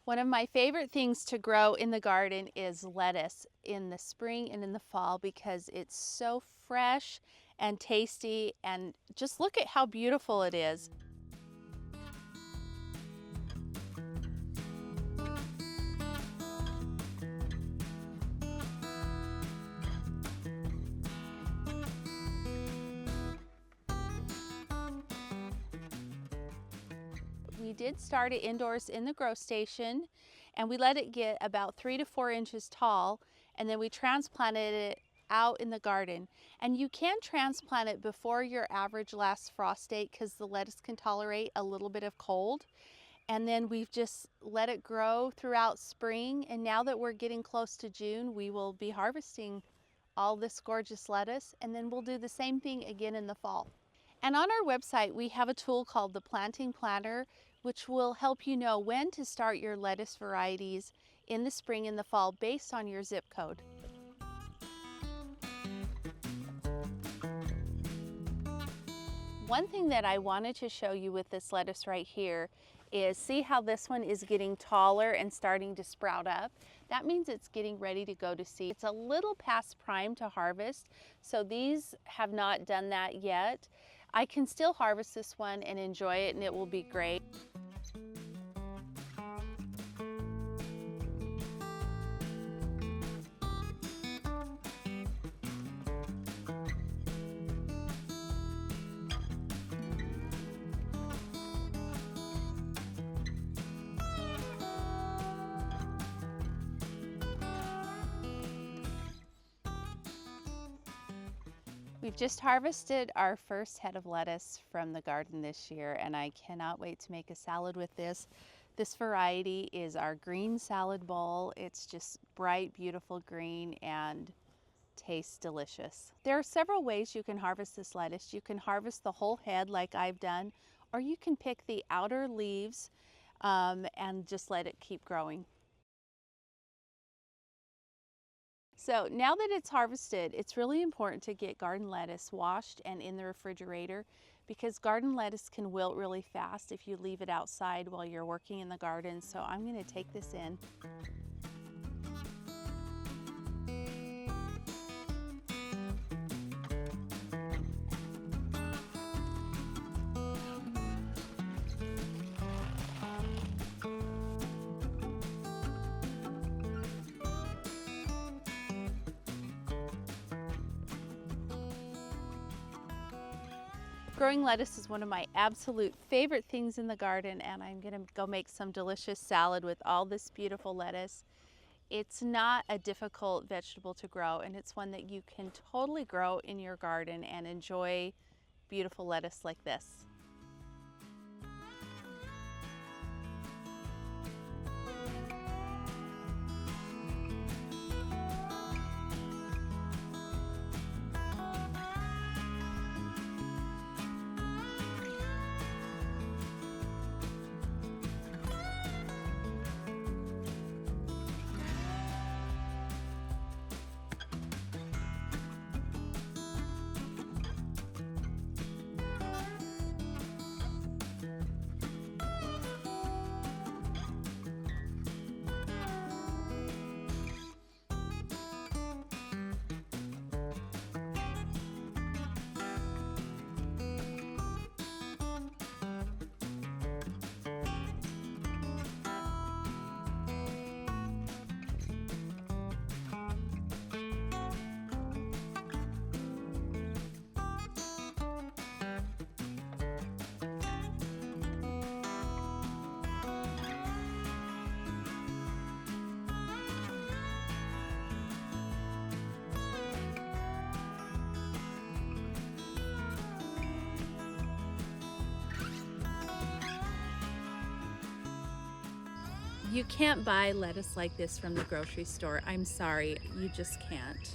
One of my favorite things to grow in the garden is lettuce in the spring and in the fall because it's so fresh and tasty, and just look at how beautiful it is. We did start it indoors in the grow station, and we let it get about 3 to 4 inches tall, and then we transplanted it out in the garden. And you can transplant it before your average last frost date because the lettuce can tolerate a little bit of cold. And then we've just let it grow throughout spring, and now that we're getting close to June, we will be harvesting all this gorgeous lettuce, and then we'll do the same thing again in the fall. And on our website, we have a tool called the Planting Planner, which will help you know when to start your lettuce varieties in the spring and the fall based on your zip code. One thing that I wanted to show you with this lettuce right here is see how this one is getting taller and starting to sprout up. That means it's getting ready to go to seed. It's a little past prime to harvest, so these have not done that yet. I can still harvest this one and enjoy it, and it will be great. We've just harvested our first head of lettuce from the garden this year, and I cannot wait to make a salad with this. This variety is our green salad bowl. It's just bright, beautiful green and tastes delicious. There are several ways you can harvest this lettuce. You can harvest the whole head like I've done, or you can pick the outer leaves and just let it keep growing. So now that it's harvested, it's really important to get garden lettuce washed and in the refrigerator because garden lettuce can wilt really fast if you leave it outside while you're working in the garden. So I'm going to take this in. Growing lettuce is one of my absolute favorite things in the garden, and I'm gonna go make some delicious salad with all this beautiful lettuce. It's not a difficult vegetable to grow, and it's one that you can totally grow in your garden and enjoy beautiful lettuce like this. You can't buy lettuce like this from the grocery store. I'm sorry, you just can't.